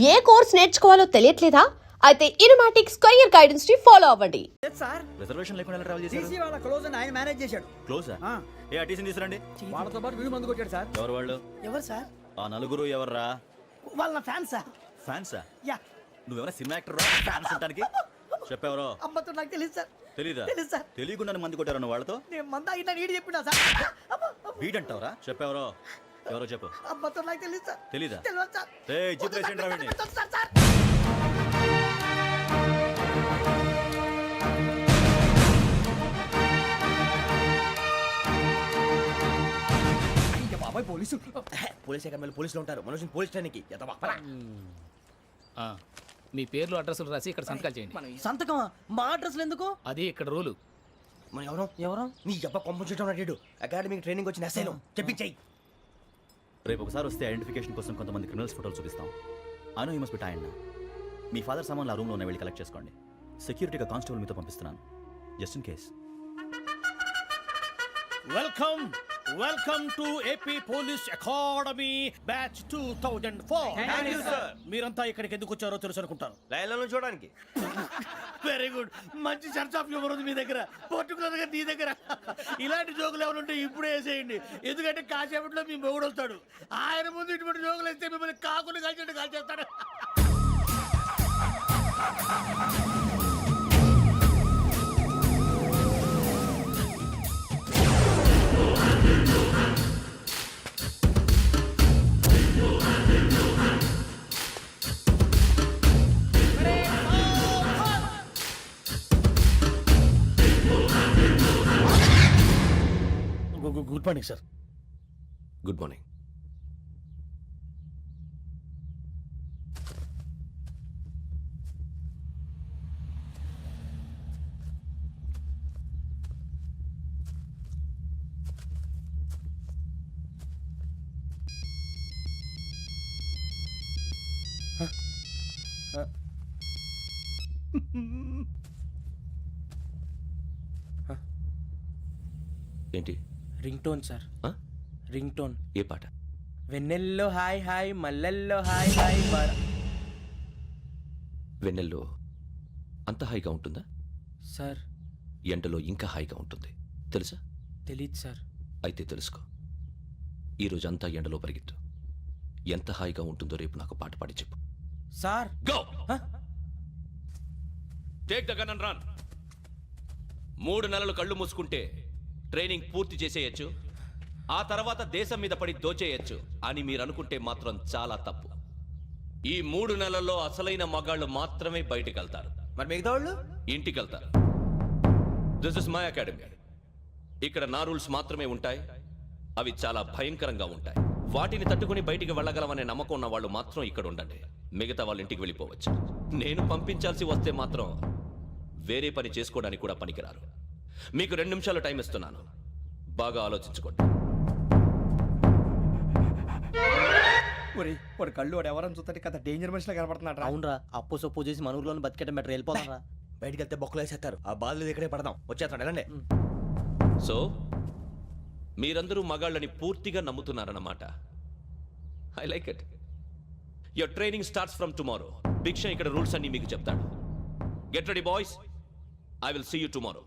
ఏ course నేర్చుకోవాలో తెలియట్లేదా? అయితే ఇనుమాటిక్ square guidance ని follow అవ్వండి. సార్ రిజర్వేషన్ లేకుండా ఎలా ట్రావెల్ చేశారు? టీసీ వాళ్ళ క్లోజ్ అని ఆయన మేనేజ్ చేశాడు. క్లోజా? ఏ ఆ టీసీని తీసుకురండి. వాళ్ళతో పాటు వీడు మందు కొట్టాడు సార్. ఎవరు వాళ్ళు? ఎవరు సార్? ఆ నలుగురు ఎవర్రా? వాళ్ళ ఫ్యాన్స్ సార్. ఫ్యాన్సా? యా. నువ్వేమైనా సినిమా యాక్టర్ రా? ఫ్యాన్స్ అంటానికి చెప్పేవరో? అమ్మతో నాకు తెలియదు సార్. తెలీదా? తెలుసు సార్. తెలియకుండా మంది కొట్టారు వాళ్ళతో? నేను మంద అయినా నీడి చెప్పినా సార్. వీడంటావరా? చెప్పేవరో? ఎవరో చెప్పు. అమ్మతో నాకు తెలియదు సార్. తెలీదా? తెలియదు సార్. ఏయ్ జీప్ రేషన్ రా వీడిని. Sir sir. అయ్య బాబాయ్ పోలీసు. పోలీస్ అకాడమీలో పోలీసులు ఉంటారు. మనోజ్ పోలీస్ ట్రైనింగ్కి మీ పేర్లు అడ్రస్లు రాసి ఇక్కడ సంతకాలు చేయండి. సంతకమా? మా అడ్రస్లు ఎందుకు? అది ఇక్కడ రూలు. మనం ఎవరు నీ అబ్బా పంపించడం అడిగాడు. అకాడమిక్ ట్రైనింగ్ వచ్చిన అసైలం చెప్పించాయి. రేపు ఒకసారి వస్తే ఐడెంటిఫికేషన్ కోసం కొంతమంది క్రిమినల్స్ ఫోటోలు చూపిస్తాం. I know you must be tired now. Me father సామాన్లు ఆ రూమ్లో ఉన్న వెళ్ళి కలెక్ట్ చేసుకోండి. సెక్యూరిటీగా కానిస్టేబుల్ మీతో పంపిస్తున్నాను, just in case. Welcome to AP police academy batch 2004. మీరంతా ఇక్కడికి ఎందుకు వచ్చారో తెలుసు అనుకుంటాను. లైన్లో చూడడానికి. Very good. మంచి చర్చ్ ఆఫ్ హ్యూమర్ ఉంది మీ దగ్గర, పర్టికులర్ గా నీ దగ్గర. ఇలాంటి జోకులు ఎవరు ఉంటే ఇప్పుడే వేసేయండి. ఎందుకంటే కాసేపట్లో మీ మొగుడు వస్తాడు. ఆయన ముందు ఇటువంటి జోకులు వేస్తే మిమ్మల్ని కాకుండా కాల్చేట్టు కాల్చేస్తాడు. Good morning sir. Good morning. ఏంటి? Ring tone sir. Ring tone. ఏ పాట? వెన్నెల్లో హాయ్ హాయ్ మల్లెల్లో హాయ్ హాయ్ వెన్నెల్లో అంత హాయిగా ఉంటుందా? సార్ ఎండలో ఇంకా హాయిగా ఉంటుంది తెలుసా? తెలీదు సార్. అయితే తెలుసుకో. ఈరోజు అంతా ఎండలో పరిగెత్తు. ఎంత హాయిగా ఉంటుందో రేపు నాకు పాట పాడి చెప్పు. Sir go. Take the gun and run. 3 నెలలు కళ్ళు మూసుకుంటే ట్రైనింగ్ పూర్తి చేసేయచ్చు, ఆ తర్వాత దేశం మీద పడి దోచేయచ్చు అని మీరు అనుకుంటే మాత్రం చాలా తప్పు. ఈ 3 నెలల్లో అసలైన మగాళ్ళు మాత్రమే బయటికి వెళ్తారు. మరి మిగతా వాళ్ళు ఇంటికి వెళ్తారు. This is my academy. ఇక్కడ నా రూల్స్ మాత్రమే ఉంటాయి. అవి చాలా భయంకరంగా ఉంటాయి. వాటిని తట్టుకుని బయటికి వెళ్ళగలమనే నమ్మకం ఉన్న వాళ్ళు మాత్రం ఇక్కడ ఉండండి. మిగతా వాళ్ళు ఇంటికి వెళ్ళిపోవచ్చు. నేను పంపించాల్సి వస్తే మాత్రం వేరే పని చేసుకోవడానికి కూడా పనికిరారు. మీకు 2 నిమిషాలు టైం ఇస్తున్నాను, బాగా ఆలోచించుకోండి. వాడు కళ్ళు వాడు ఎవరని చూస్తే కదా డేంజర్ మనిషిలో కనపడుతున్నాడు. అవునరా, అప్పు సొప్పు చేసి మన ఊర్లో బతికేయడం బెటర్. వెళ్ళిపోతారా? బయటికి వెళ్తే బొక్కలు వేసేస్తారు. ఆ బాధలు ఇక్కడే పడదాం. వచ్చేస్తాడు వెళ్ళండి. సో మీరందరూ మగాళ్ళని పూర్తిగా నమ్ముతున్నారన్నమాట. I like it. Your training starts from tomorrow. Bhiksha ఇక్కడ రూల్స్ అన్ని మీకు చెప్తాడు. Get ready boys. I will see you tomorrow.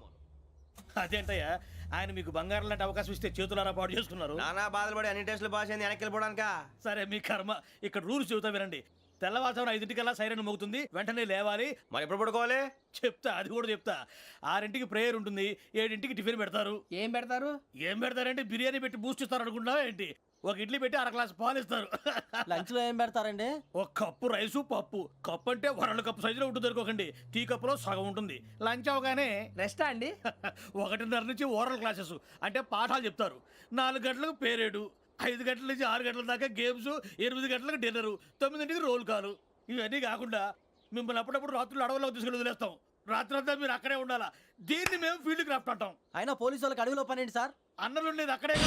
అదేంటయ్యా, ఆయన మీకు బంగారం లాంటి అవకాశం ఇస్తే చేతులారా పాటు చేసుకున్నారు. నానా బాధలు పడి అన్ని టెస్టులు పాస్ అయింది వెనక్కి వెళ్ళిపోవడానికా? సరే మీ కర్మ. ఇక్కడ రూల్స్ చెబుతా వినండి. తెల్లవారుజామున 5 సైరన్ మోగుతుంది, వెంటనే లేవాలి. మరి ఎప్పుడు పడుకోవాలి? చెప్తా, అది కూడా చెప్తా. 6 ప్రేయర్ ఉంటుంది, 7 టిఫిన్ పెడతారు. ఏం పెడతారు? ఏం పెడతారంటే బిర్యానీ పెట్టి బూస్ట్ ఇస్తారు అనుకుంటున్నావా ఏంటి? ఒక ఇడ్లీ పెట్టి 1 గ్లాస్ పాలు ఇస్తారు. లంచ్ లో ఏం పెడతారండి? ఒక కప్పు రైసు పప్పు. కప్పు అంటే 1 కప్పు సైజులో ఉంటుంది అనుకోకండి. టీ కప్పులో సగం ఉంటుంది. లంచ్ అవగానే రెస్టా అండి? 1:30 నుంచి ఓరల్ క్లాసెస్ అంటే పాఠాలు చెప్తారు. 4 గంటలకు పేరేడు, 5 గంటల నుంచి 6 గంటల దాకా గేమ్స్, 8 గంటలకు డిన్నరు, 9ంటికి రోల్ కాలు. ఇవన్నీ కాకుండా మిమ్మల్ని అప్పుడప్పుడు రాత్రులు అడవుల్లో తీసుకెళ్ళి వదిలేస్తాం. రాత్రంతా మీరు అక్కడే ఉండాలా. దీన్ని మేము ఫీల్డ్ క్రాఫ్ట్ అంటాం. అయినా పోలీసు వాళ్ళకి అడవిలో పని ఏంటి సార్? అన్నలు ఉండేది అక్కడే.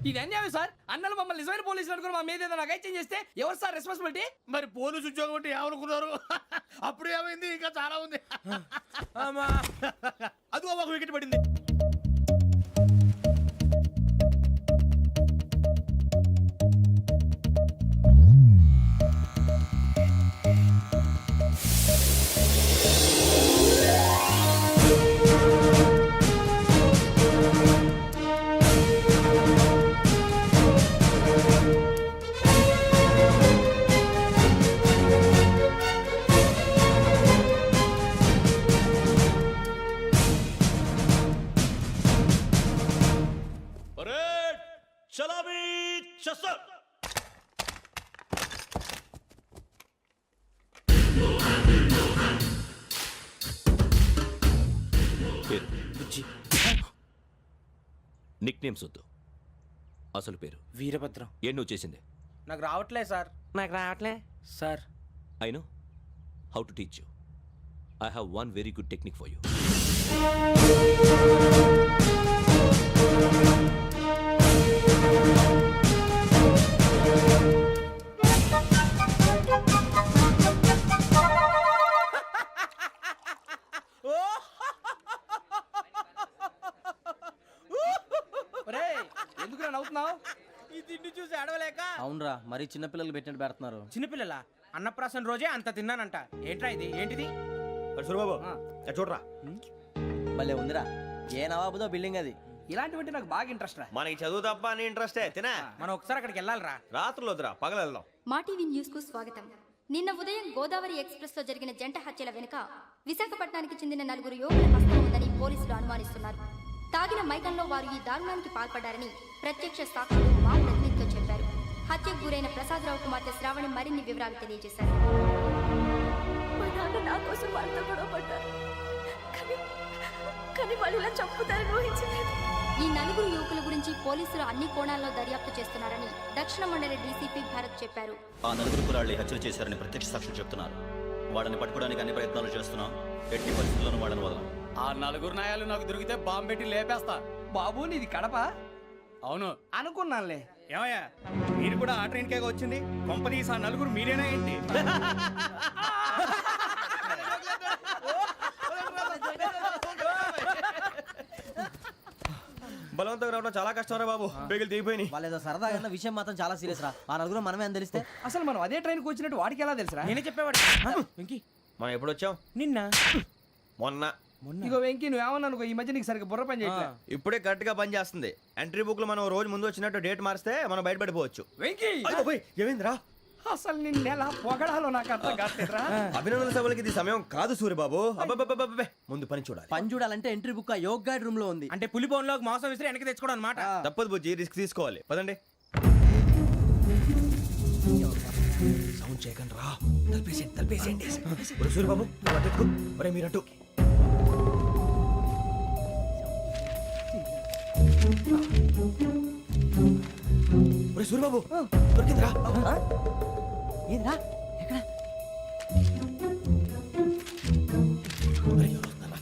ఇది అన్యాయం సార్. అన్నలు మమ్మల్ని నిజమైన పోలీసులు అనుకుని మా మీద ఏదైనా చేంజ్ చేస్తే ఎవరు సార్ రెస్పాన్సిబిలిటీ? మరి పోలీసు ఉద్యోగం అంటే ఏమనుకున్నారు? అప్పుడు ఏమైంది, ఇంకా చాలా ఉంది. అది ఒక వికెట్ పడింది. నిక్ నేమ్స్ వద్దు, అసలు పేరు. వీరభద్రం. ఏం నువ్వు చేసింది? నాకు రావట్లే సార్. నాకు రావట్లే sir. I know how to teach you. I have one very good technique for you. ఎందుకు నవ్వుతున్నావు? ఈ తిండి చూసి అడవలేక. అవునరా, మరి చిన్నపిల్లలు పెట్టినట్టు పెడుతున్నారు. చిన్నపిల్లల అన్నప్రాసన రోజే అంత తిన్నానంట. ఏంట్రా ఇది? ఏంటిది? సూరిబాబు చూడరా. భలే ఉందిరా. ఏ నవాబుదో బిల్డింగ్ అది. ఇలాంటివంటే నాకు బాగా ఇంట్రెస్ట్ రా. మనకి చదువు తప్ప అని ఇంట్రెస్టే తినా. మనం ఒకసారి అక్కడికి వెళ్ళాలిరా. రాత్రులు వద్దురా, పగలు వెళ్దాం. మా టీవీ న్యూస్ కు స్వాగతం. నిన్న ఉదయం గోదావరి ఎక్స్ప్రెస్ లో జరిగిన జంట హత్యల వెనుక విశాఖపట్నానికి చెందిన 4 యువకుల హస్తం ఉందని పోలీసులు అనుమానిస్తున్నారు. తాగిన మైకంలో వారు ఈ దారుణానికి పాల్పడ్డారని ప్రత్యక్ష సాక్షులు మా ప్రతినిధితో చెప్పారు. హత్యకు గురైన ప్రసాదరావు కుమార్తె శ్రావణి మరిన్ని వివరాలు తెలియజేశారు. మా నాన్న నా కోసం వాళ్ళతో గొడవ పడ్డారు, కానీ వాళ్ళు ఇలా చంపుతారని ఊహించలేదు. ఈ 4 యువకుల గురించి పోలీసులు అన్ని కోణాల్లో దర్యాప్తు చేస్తున్నారని దక్షిణ మండలి డీసీపీ భరత్ చెప్పారు. ఆ 4 కులాళ్ళే హత్యలు చేశారని ప్రత్యక్ష సాక్షులు చెప్తున్నారు. వాళ్ళని పట్టుకోవడానికి అన్ని ప్రయత్నాలు చేస్తున్నాం. ఎట్టి పరిస్థితుల్లోనూ వాళ్ళని వదలం. ఆ 4 నాయాలు నాకు దొరికితే బాంబు పెట్టి లేపేస్తా. బాబు నీది కడప? అవును. అనుకున్నానులే. ఏమయ్యా మీరు కూడా ఆ ట్రైన్ కేగా వచ్చింది? కంపెనీస్ ఆ 4 మీరేనా ఏంటి? బలవంతంగా రావడం చాలా కష్టం రా బాబు. బేగులు దిగిపోయినాయి. వాళ్ళేదో సరదాగా అన్న విషయం మాత్రం చాలా సీరియస్ రా. ఆ 4 మనమే అని తెలిస్తే. అసలు మనం అదే ట్రైన్కి వచ్చినట్టు వాడికి ఎలా తెలుసురా? నేనే చెప్పేవాడు. వెంకీ, మనం ఎప్పుడు వచ్చాం? నిన్న మొన్న. ఇగో వెంకీ నువ్వేమన్నా అనుకో, ఈ మధ్య నీకు సరిగ్గా బుర్ర పని చేయట్లే. ఇప్పుడే కరెక్ట్ గా పని చేస్తుంది. ఎంట్రీ బుక్ లో మనం రోజు ముందు వచ్చినట్టు డేట్ మారిస్తే మనం బయటపడిపోవచ్చు. వెంకీ ఏమైందిరా? అసలు నిన్న ఎలా పొగడాలో నాకు అర్థం కాట్లేదురా. అభినందన సభలకి ఇది సమయం కాదు సూరిబాబు. అబ్బబ్బబ్బబ్బబ్బే, ముందు పని చూడాలి. పని చూడాలంటే ఎంట్రీ బుక్ ఆ యోగ్ గైడ్ రూమ్ లో ఉంది. అంటే పులి బోన్లోకి మాంసం విసిరి వెనక్కి తెచ్చుకోవడం అనమాట. తప్పదు బుజ్జి, రిస్క్ తీసుకోవాలి. పదండి. సౌండ్ చేయకండి రా. తలపేసేయండి. సూరిబాబు నువ్వు అటు ఎక్కు. ఒరే మీరు అటు. ఒరే సూరిబాబు దొరికిందిరా. ఏంద్రా ఎక్కడ? ఒరే, ఎవరు వస్తున్నారా?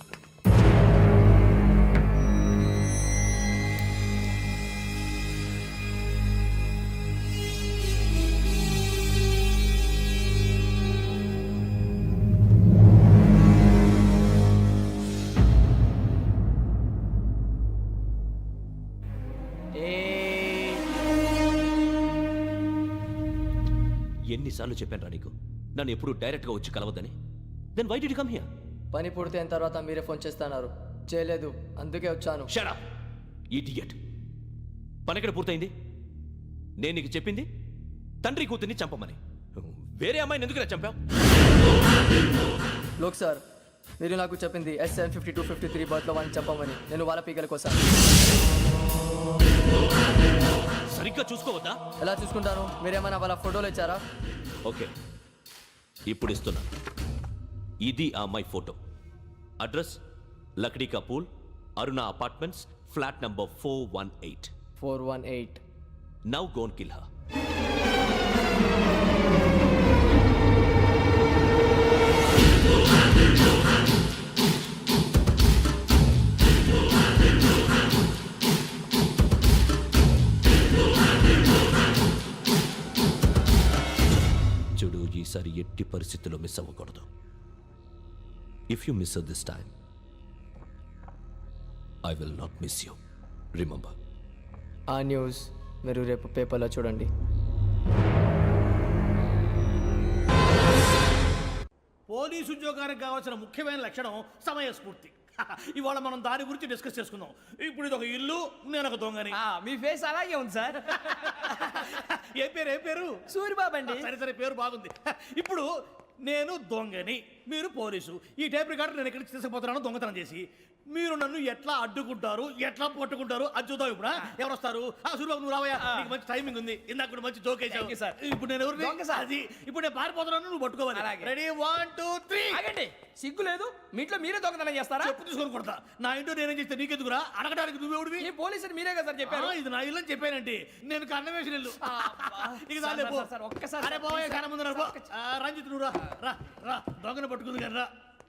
ఎన్నిసార్లు చెప్పాను రా నీకు నన్ను ఎప్పుడు డైరెక్ట్ గా వచ్చి కలవద్దని? Then why did you come here? పని పూర్తయిన తర్వాత మీరే ఫోన్ చేస్తున్నారు. చేయలేదు, అందుకే వచ్చాను. Shut up idiot. పని ఎక్కడ పూర్తయింది? నేను నీకు చెప్పింది తండ్రి కూతుర్ని చంపమని. వేరే అమ్మాయిని ఎందుకు చంపావు? లోక్ సార్, మీరు నాకు చెప్పింది S75253 బర్త్లో వాళ్ళని చంపమని. నేను వాళ్ళ పీకల కోసం. సరిగ్గా చూసుకోవద్దా? ఎలా చూసుకుంటాను? మీరేమైనా వాళ్ళ ఫోటోలు ఇచ్చారా? ఓకే, ఇప్పుడు ఇస్తున్నాను. ఇది ఆ అమ్మాయి ఫోటో. అడ్రస్ లక్డీ కా pool, Aruna apartments, flat number 418. 418. Now go and kill her. చూడు, ఈసారి ఎట్టి పరిస్థితుల్లో మిస్ అవ్వకూడదు. If you miss this time I will not miss you. Remember. ఆ న్యూస్ మీరు రేపు పేపర్లో చూడండి. పోలీసు ఉద్యోగానికి కావాల్సిన ముఖ్యమైన లక్షణం సమయస్ఫూర్తి. ఇవాళ మనం దాని గురించి డిస్కస్ చేసుకుందాం. ఇప్పుడు ఇది ఒక ఇల్లు, నేను ఒక దొంగని. మీ ఫేస్ అలాగే ఉంది సార్. ఏ పేరు? సూరిబాబు అండి. సరే పేరు బాగుంది. ఇప్పుడు నేను దొంగని, మీరు పోలీసు. ఈ టైప్ రికార్డు నేను ఎక్కడికి తీసుకుపోతున్నాను దొంగతనం చేసి. మీరు నన్ను ఎట్లా అడ్డుకుంటారు, ఎట్లా పట్టుకుంటారు అది చూద్దాం. ఇప్పుడు ఎవరు వస్తారు? సూర్యబాబు నువ్వు రావయ్యా, నీకు మంచి టైమింగ్ ఉంది. ఇందాక కూడా మంచి జోక్ వేసావు సార్. ఇప్పుడు నేను ఎవరు? అది ఇప్పుడు నేను పారిపోతున్నాను, నువ్వు పట్టుకోవాలి. రెడీ 1 2 3. ఆగండి, సిగ్గు లేదు? మీ ఇంట్లో మీరే దొంగతనం చేస్తారా? చెప్పు తీసుకొని కొడతా. నా ఇంట్లో నేనేం చేస్తే నీకెందుకురా? అడగడానికి నువ్వెవడివి? ఈ పోలీసులు మీరే కదా సార్ చెప్పారు. ఇది నా ఇల్లు అని చెప్పానంటే నేను కన్నం వేసిన ఇల్లు. ఇక చాలే పో. ఒక్కసారి అరే బావయ్య చాలా ముందు రంజిత్ నువ్వు రా రా దొంగను పట్టుకుంది కానీ రా.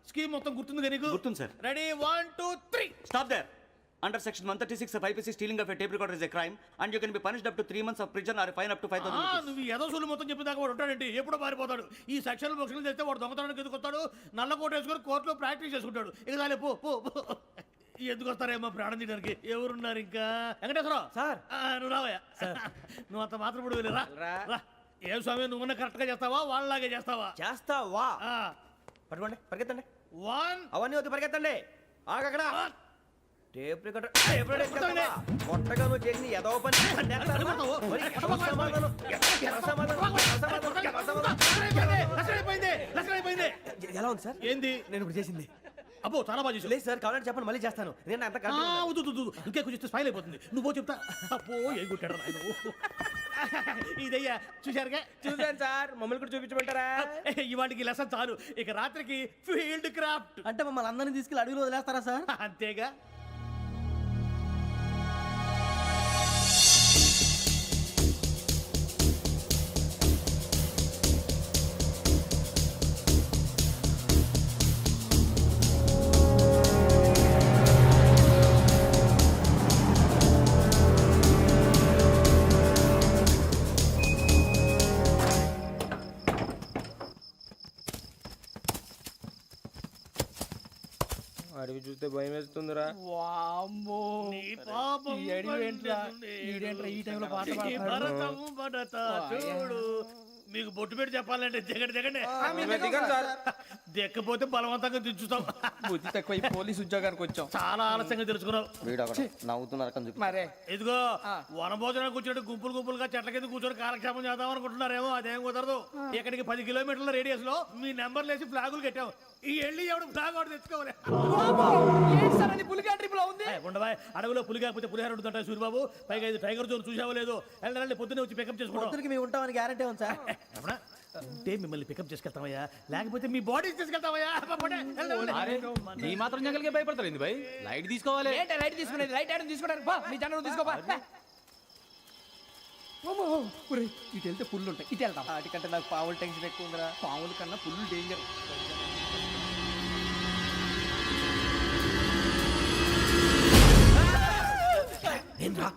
స్కీమ్ మొత్తం గుర్తుంది కానీ నీకు? గుర్తుంది sir. Ready 1 2 3. Stop there. Under section 136 of IPC, stealing of a tape recorder is a crime and you can be punished up to 3 months of prison or a fine up to 5,000 rupees. నువ్వు ఏదో సూలు మొత్తం చెప్పిన దాకా వాడు ఉంటాడండి, ఎప్పుడో పారిపోతాడు. ఈ సెక్షన్లు బొక్షన్లు చేస్తే వాడు దొంగతనానికి ఎందుకు వస్తాడు? నల్ల కోట వేసుకొని కోర్టులో ప్రాక్టీస్ చేసుకుంటాడు. ఇక చాలే పో పో పో. ఎందుకు వస్తారేమో ప్రాణం తీయడానికి. ఎవరున్నారు ఇంకా? వెంకటేశ్వరరావు సార్. నువ్వు రావయ్యా. నువ్వు అంత మాత్రం ఇప్పుడు వెళ్ళి రా రా. ఏం స్వామి నువ్వు కరెక్ట్ గా చేస్తావా వాళ్ళలాగే చేస్తావా? చేస్తావా? పట్టుకోండి, పరిగెత్తండి. 1 అవన్నీ వద్దు, పరిగెత్తండి. ఆగక్కడ టేప్ రికార్డర్ కొట్టగా నువ్వు చేసి ఏదో పని ఎలా ఉంది సార్? ఏంది నేను ఇప్పుడు చేసింది? అబ్బో చాలా బాగా చేసావు. లేదు సార్, కావాలంటే చెప్పండి, మళ్ళీ చేస్తాను. నేను అంత ఇంకే కొంచెం స్మైల్ అయిపోతుంది. నువ్వు చెప్తా. అబ్బో ఏ కొట్టాడు ఆయన. ఇదయ్యా చూశారుగా? చూసాను సార్, మమ్మల్ని కూడా చూపించమంటారా? ఇవాటికి లెసన్ చాలు. ఇక రాత్రికి ఫీల్డ్ క్రాఫ్ట్. అంటే మమ్మల్ని అందరినీ తీసుకెళ్ళి అడుగులో వదిలేస్తారా సార్? అంతేగా. అడవి చూస్తే భయం వేస్తుందిరా. వామ్మో, నీ పాపం ఈ అడవి ఏంట్రా? ఈడేంట్రా ఈ టైంలో పాట పాడుతున్నాడు? భరతము భరత చూడు. మీకు బొట్టు పెట్టి చెప్పాలంటే దిగండి. దిక్కపోతే బలవంతంగా దించుతాం. బుద్ధి తక్కువ, ఈ పోలీస్ ఉద్యోగానికి వచ్చాం. చాలా ఆలస్యంగా తెలుసుకున్నావు. నవ్వుతున్నారు. మరే ఇదిగో వనభోజనానికి కూర్చోటి గుంపులుగా చెట్ల కింద కూర్చొని కాలక్షేపం చేద్దాం అనుకుంటున్నారేమో. అదేం కుదరదు. ఇక్కడికి 10 కిలోమీటర్ల రేడియస్ లో మీ నెంబర్లు వేసి ఫ్లాగులు కట్టాం. ఈ వెళ్ళి ఎవడు ఫ్లాగ్ ఒకటి తెచ్చుకోవాలి. ఏంటి సార్ అది పులిగా ట్రిప్ లో ఉంది? ఉండవా అడవిలో పులి కాకపోతే పులిహార ఉంటుంటాయి సూర్యబాబు. పైగా ఇది టైగర్ జోన్ చూసావో లేదో. వెళ్ళండి పొద్దున్నే వచ్చి పికప్ చేసుకుంటాం. మేము ఉంటామని గ్యారంటీ ఉంది సార్. ఉంటే మిమ్మల్ని పికప్ చేసుకెళ్తామయ్యా, లేకపోతే మీ బాడీ తీసుకెళ్తామయ్యా. ఈ మాత్రం జంగల్కే భయపడతారు ఏంది భయ్? లైట్ తీసుకోవాలి. ఏంటి లైట్ తీసుకునేది? లైట్ ఐటమ్ తీసుకోవడానికి బా, నీ జనరు తీసుకోబా. ఇటు వెళ్తే పుల్లు ఉంటాయి, ఇటు వెళ్తాం. వాటికంటే నాకు పావులు టెన్షన్ ఎక్కువ ఉందిరా. పాముల కన్నా పుల్లు డేంజర్.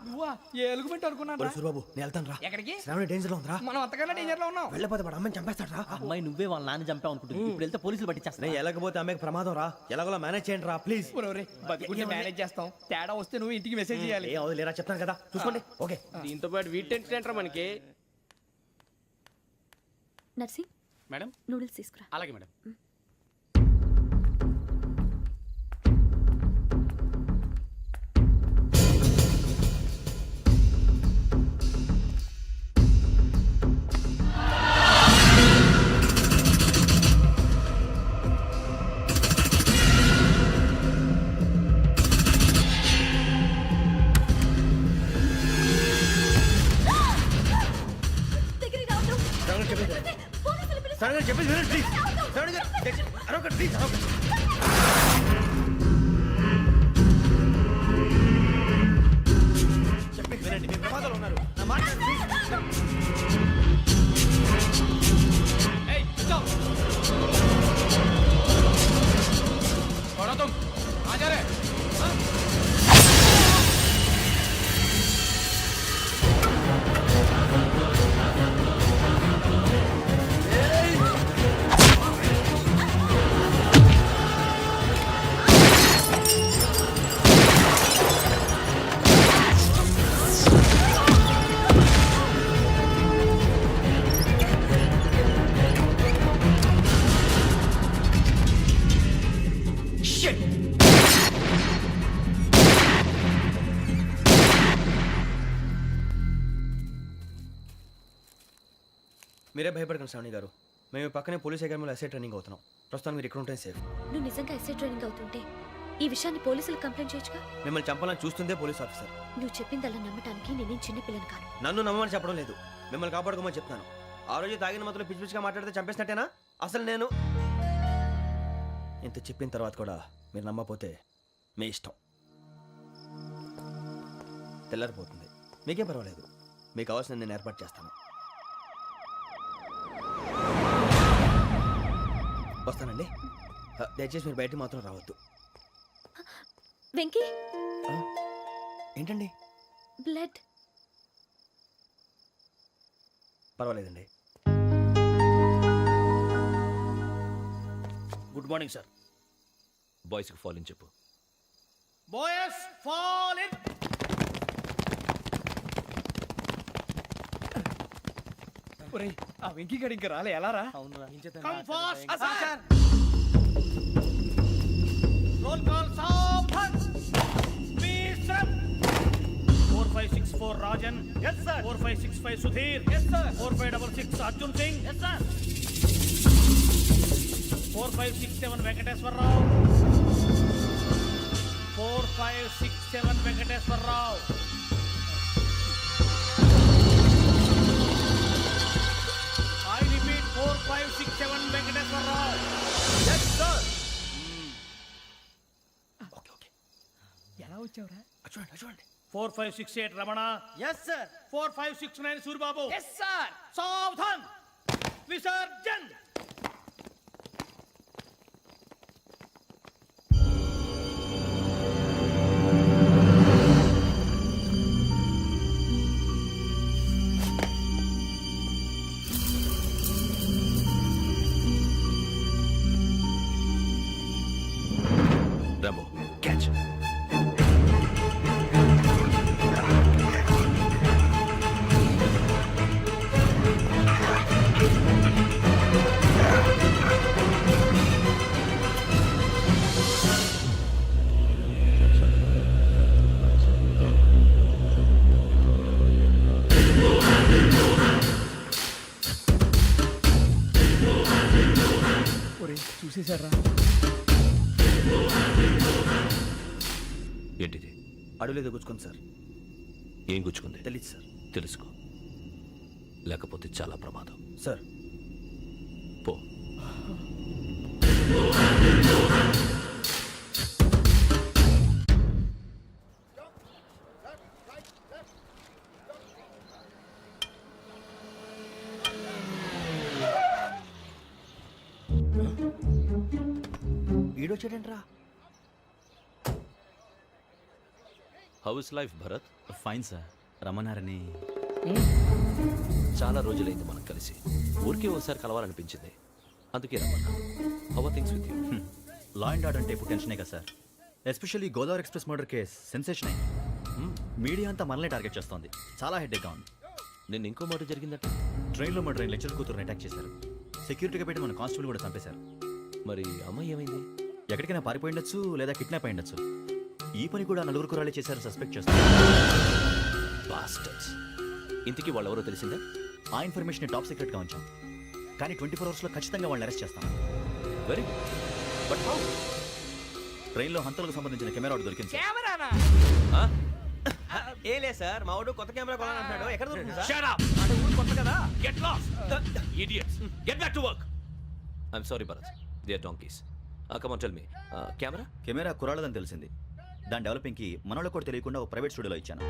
నువ్వా? ఏ ఎలుగుబెట్టి అనుకున్నాను. సూర్యబాబు నేను వెళ్తాను రా. ఎక్కడికి? శ్రావణి డేంజర్ లో ఉందిరా. మనం అంతకన్నా డేంజర్ లో ఉన్నాం. వెళ్ళపోతే వాడు అమ్మని చంపేస్తాడు రా. అమ్మాయి నువ్వే వాళ్ళ నాన్న చంపావు అనుకుంటుంది. ఇప్పుడు వెళ్తే పోలీసులు పట్టించేస్తా. నేను వెళ్ళకపోతే అమ్మాయికి ప్రమాదం రా. ఎలాగోలా మేనేజ్ చేయండి రా ప్లీజ్. బతికుంటే మేనేజ్ చేస్తాం. తేడా వస్తే నువ్వు ఇంటికి మెసేజ్ చేయాలి. ఏ అవదు లేరా, చెప్తాను కదా చూసుకోండి. ఓకే. దీంతో పాటు వీటి టెన్షన్ ఏంట్రా మనకి? నర్సి మేడం నూడిల్స్ తీసుకురా. అలాగే మేడం. చెప్పేసి వినండి ప్లీజ్. శ్రావణి గారు అరొకటి ప్లీజ్. చెప్పేసి వినండి, మీ ప్రమాదాలు ఉన్నారు. నా మాట ప్లీజ్. ఏయ్ స్టాప్. छोड़ो तुम, आ जा रहे? మీరే భయపడకండి శ్రావణి గారు. మేము పక్కనే పోలీస్ అకాడమీలో ఎస్ఐ ట్రైనింగ్ అవుతున్నాం. ప్రస్తుతానికి మీరు ఇక్కడ ఉంటే సేఫ్. నువ్వు నిజంగా ఎస్ఐ ట్రైనింగ్ అవుతుంటే ఈ విషయాన్ని పోలీసులకు కంప్లైంట్ చేయొచ్చుగా. మిమ్మల్ని చంపాలని చూస్తుందే పోలీస్ ఆఫీసర్. నువ్వు చెప్పిందల్లా నమ్మటానికి నేనేం చిన్న పిల్లని కాను. నన్ను నమ్మమని చెప్పడం లేదు, మిమ్మల్ని కాపాడుకోమని చెప్తాను. ఆ రోజు తాగిన మత్తులో పిచ్చి పిచ్చిగా మాట్లాడితే చంపేసినట్టేనా? అసలు నేను ఇంత చెప్పిన తర్వాత కూడా మీరు నమ్మపోతే మీ ఇష్టం. తెల్లారిపోతుంది, మీకేం పర్వాలేదు. మీకు కావాల్సిన నేను ఏర్పాటు చేస్తాను. వస్తానండి. దయచేసి మీరు బయటకు మాత్రం రావద్దు. వెంకీ, ఏంటండి? బ్లడ్. పర్వాలేదండి. Good morning sir. బాయ్స్కి ఫాల్ ఇన్ చెప్పు. Boys fall in. ఒరేయ్, ఆ వెంకీ గడి ఇంకా రాలే, ఎలా రా? Come fast sir. Roll call సావధాన్. Speed step. 4564 Rajan. yes sir. 4565 Sudheer. yes sir. 4566 Arjun Singh. yes sir. 4567 Venkateswararao. 4567 Venkateswararao. I repeat 4567 Venkateswararao. Yes, sir. Okay okay. ఎలా వచ్చావురా? చూడండి. 4568 Ramana. Yes sir. 4569 Suribabu. Yes sir. సావధాన్. విసర్జన్. Rambo catch. ఒరేయ్, చూసేశారా? ఏంటిది? అడవిలో గుచ్చుకోండి సార్. ఏం గుచ్చుకుంది? తెలీదు సార్. తెలుసుకో, లేకపోతే చాలా ప్రమాదం. సార్ పో. ఈడొచ్చాడేంట్రా? How is life Bharat? Fine sir. రమ్మన్నారని. చాలా రోజులైంది మనం కలిసి. ఊరికే ఒకసారి కలవాలనిపించింది, అందుకే రమ్మన్నా. How are things with you? Law and order అంటే ఇప్పుడు టెన్షనే కదా sir. Especially Godavari express murder case sensation అయింది. మీడియా అంతా మనల్ని టార్గెట్ చేస్తోంది. చాలా హెడ్ఏక్గా ఉంది. నిన్న ఇంకో మాట జరిగిందట. ట్రైన్లో మా ట్రైన్ లెక్చర్ కూతురుని అటాక్ చేశారు. సెక్యూరిటీగా పెట్టి మన కానిస్టేబుల్ కూడా చంపేశారు. మరి అమ్మాయి ఏమైంది? ఎక్కడికైనా పారిపోయి ఉండొచ్చు, లేదా కిడ్నాప్ అయి ఉండొచ్చు. ఈ పని కూడా నలుగురు కురాలే చేశారు సస్పెక్ట్ చేస్తారు. బాస్టర్స్. ఇంతకీ వాళ్ళెవరో తెలిసిందా? ఆ ఇన్ఫర్మేషన్ టాప్ సీక్రెట్గా ఉంచాం, కానీ 24 అవర్స్లో ఖచ్చితంగా వాళ్ళని అరెస్ట్ చేస్తాం. Very good. But how? ట్రైన్లో హంతలకు సంబంధించిన కెమెరా ఒకటి దొరికింది సార్. కెమెరానా? ఏలే సార్, మా వాడు కొత్త కెమెరా కొనాలంటున్నాడు. ఎక్కడ దొరుకుతుంది సార్? Shut up! అంటే ఊరు కొత్త కదా. Get lost. Idiots! Get back to work! I'm sorry, Bharat. They are donkeys. Come on, tell me. Camera? Camera కురాలదని తెలిసింది. దాని డెవలపింగ్కి మనోళ్ళకి కూడా తెలియకుండా ఒక ప్రైవేట్ స్టూడియోలో ఇచ్చాను.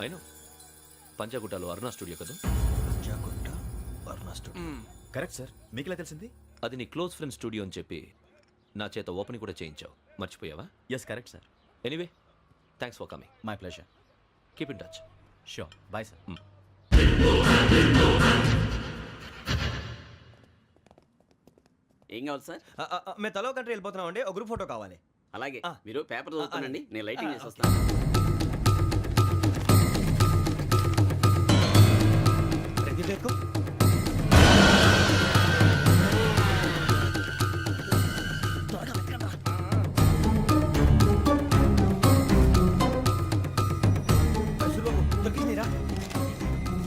I know. పంజాగుట్టలో అరుణ స్టూడియో కదా? జాగుట్ట వర్ణ స్టూడియో. Correct sir. మీకు ఎలా తెలిసింది? అది నీ క్లోజ్ ఫ్రెండ్ స్టూడియో అని చెప్పి నా చేత ఓపెనింగ్ కూడా చేయించావు. మర్చిపోయావా? Yes correct sir. Anyway, thanks for coming. My pleasure. Keep in touch. Sure. Bye sir. ఏం కావాలి సార్? మేము తలో కంట్రీ వెళ్ళిపోతున్నాం అండి. ఒక గ్రూప్ ఫోటో కావాలి. అలాగే, ఆ. మీరు పేపర్ చదువుతానండి, నేను లైటింగ్ చేసి వస్తాను. రెడీ చేసుకో.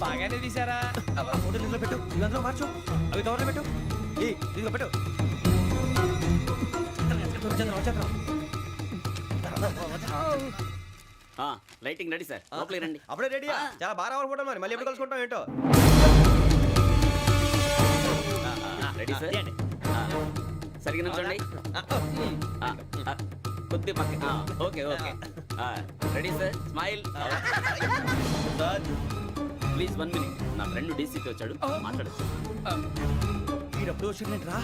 బాగానే తీసారా? ఫోటో అందులో పెట్టు ఇవి అందులో మార్చు అవి కవర్లో పెట్టు ఇదిగో పెట్టు లైటింగ్ రెడీ సార్ లోపలికి రండి. అప్పుడే రెడీ చాలా బాగా రావాలి ఫోటో మరి మళ్ళీ ఎప్పుడు కలుసుకుంటాం ఏంటో రెడీ సార్ సరిగ్గా నుంచోండి. కొద్ది పక్క okay okay ready sir smile. Please 1 minute. నా ఫ్రెండ్ డీసీకి వచ్చాడు మాట్లాడచ్చు. ఎప్పుడు వచ్చిందంటరా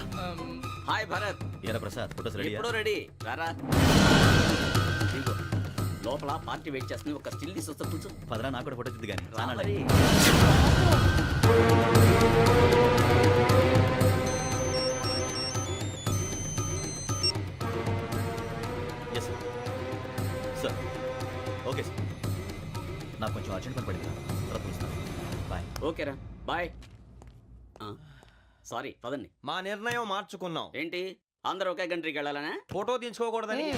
హాయ్ భరత్. ఏరా ప్రసాద్ ఫోటోస్ రెడీ ఎప్పుడో రెడీ రారా. ఇదిగో, లోపల పార్టీ వెయిట్ చేస్తుంది. ఒక స్టిల్ తీసి వస్తా కూర్చో. పదరా నాకు కూడా ఫోటో తిద్ది కానీ రా మరి. Yes sir. Sir okay sir, నాకు కొంచెం అర్జెంట్ పని పడింది, తర్వాత చూస్తాను. బాయ్. ఓకేరా బాయ్. సారీ పదండి. మా నిర్ణయం మార్చుకున్నాం. ఏంటి అందరూ ఒకే కంట్రీకి వెళ్ళాలనే? ఫోటో తీసుకోకూడదని.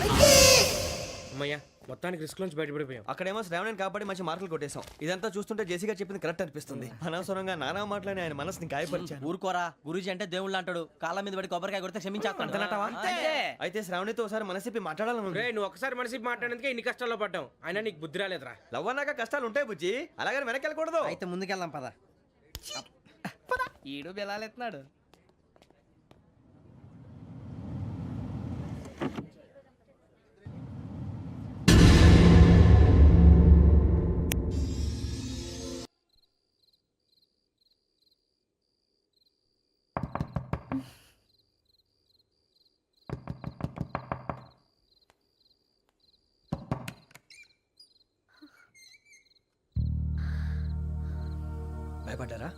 అమ్మయ్యా మొత్తానికి రిస్క్ నుంచి బయటపడిపోయాం. అక్కడేమో శ్రావణిని కాబట్టి మంచి మార్కులు కొట్టేశాం. ఇదంతా చూస్తుంటే జేసీగా చెప్పింది కరెక్ట్ అనిపిస్తుంది. అనవసరంగా నానా మాటలని ఆయన మనసుని గాయపరిచాను. ఊరుకోరా, గురూజీ అంటే దేవుళ్ళు అంటాడు. కాళ్ళ మీద పడి కొబ్బరికాయ కొడితే క్షమించేస్తాను. అయితే శ్రావణితో ఒకసారి మనసిప్పి మాట్లాడాలను. రే నువ్వు ఒకసారి మనిషి మాట్లాడేందుకే ఇన్ని కష్టాల్లో పడ్డాం. అయినా నీకు బుద్ధి రాలేదురా. లవ్ అన్నాక కష్టాలు ఉంటాయి బుజ్జి, అలాగని వెనక్కి వెళ్ళకూడదు. అయితే ముందుకెళ్దాం పద. ఈడు బెలాలెత్తున్నాడు. భయపడ్డారా?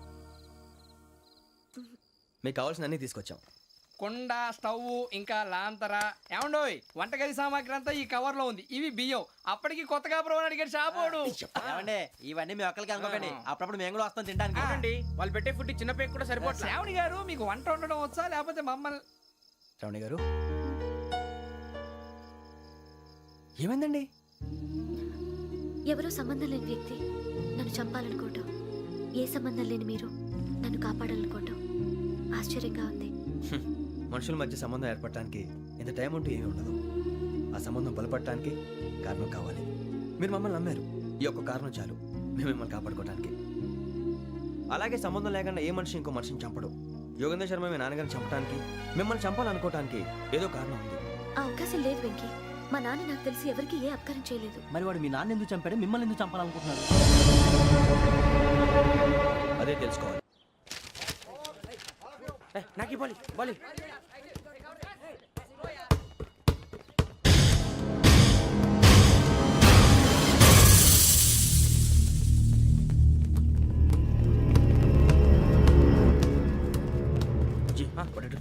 మీకు కావాల్సిన అన్ని తీసుకొచ్చాం. కుండ, స్టవ్, ఇంకా లాంతర. ఏమండోయ్, వంటగది సామాగ్రి అంతా ఈ కవర్ లో ఉంది. ఇవి బియ్యం. అప్పటికి కొత్తగా బ్రౌన్ అడిగాడు షాపోడు. ఏమండి ఇవన్నీ మీ ఒక్కరికి అనుకోకండి, అప్పుడప్పుడు మేము కూడా వస్తాం తినడానికి. చూడండి వాళ్ళు పెట్టే ఫుడ్ చిన్న పేక్ కూడా సరిపోతుంది. శ్రావణి గారు మీకు వంట వండడం వచ్చా, లేకపోతే మమ్మల్ని? శ్రావణి గారు ఏమైందండి? ఎవరో సంబంధం లేని వ్యక్తి నన్ను చంపాలనుకోవటం, ఏ సంబంధం లేని మీరు నన్ను కాపాడాలనుకోవటం ఆశ్చర్యంగా ఉంది. మనుషుల మధ్య సంబంధం ఏర్పడటానికి ఇంత టైం ఉంటే ఏమీ ఉండదు. ఆ సంబంధం బలపడటానికి కారణం కావాలి. మీరు మమ్మల్ని నమ్మారు, ఈ ఒక్క కారణం చాలు మేము మిమ్మల్ని కాపాడుకోవడానికి. అలాగే సంబంధం లేకుండా ఏ మనిషి ఇంకో మనిషిని చంపడు. యోగేంద్ర శర్మ మీ నాన్నగారిని చంపడానికి, మిమ్మల్ని చంపాలనుకోవటానికి ఏదో కారణం ఉంది. ఆ అవకాశం లేదు వెంకీ. మా నాన్న నాకు తెలిసి ఎవరికి ఏ అపకారం చేయలేదు. మరి వాడు మీ నాన్న ఎందుకు చంపాడు, మిమ్మల్ని ఎందుకు చంపాలనుకుంటున్నాడు? అదే తెలుసుకోవాలి. నాకు బాలి బాలి.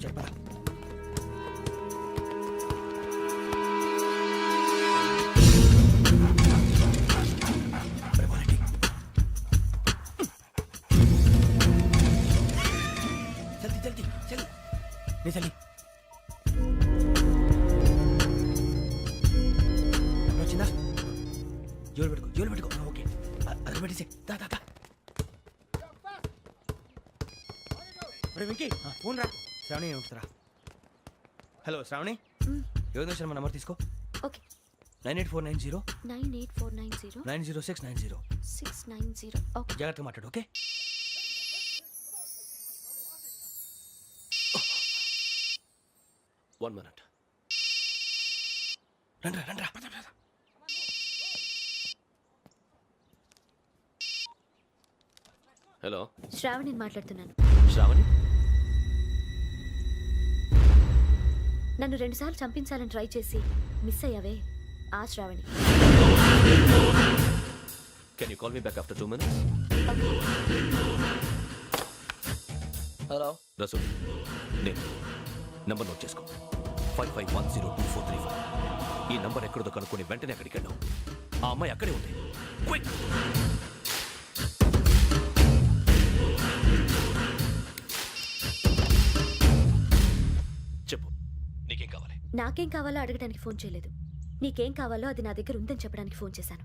చెప్పరా? చలి వచ్చిందా? జోలు పెట్టుకో. ఓకే అది పెట్టేసి వెంకీ ఫోన్ రా. శ్రావణి ఏముంటుందిరా? హలో శ్రావణి, యోగేంద్ర శర్మ నంబర్ తీసుకో. ఓకే. 98490 98490 90690. 690. ఓకే. జాగ్రత్తగా మాట్లాడు. ఓకే. One minute. రండ్రా. హలో, శ్రావణిని మాట్లాడుతున్నాను. శ్రావణి. నన్ను 2 సార్లు చంపించాలని ట్రై చేసి మిస్ అయ్యావే, ఆ Sravani. Can you call me back after 2 minutes? Hello Rasool, నేను నంబర్ నోట్ చేసుకో. 55102435. ఈ నంబర్ ఎక్కడదో కనుక్కొని వెంటనే అక్కడికి వెళ్ళావు. ఆ అమ్మాయి అక్కడే ఉంది. క్విక్. చెప్పు, నీకేం కావాలి? నాకేం కావాలో అడగడానికి ఫోన్ చేయలేదు. నీకేం కావాలో అది నా దగ్గర ఉందని చెప్పడానికి ఫోన్ చేశాను.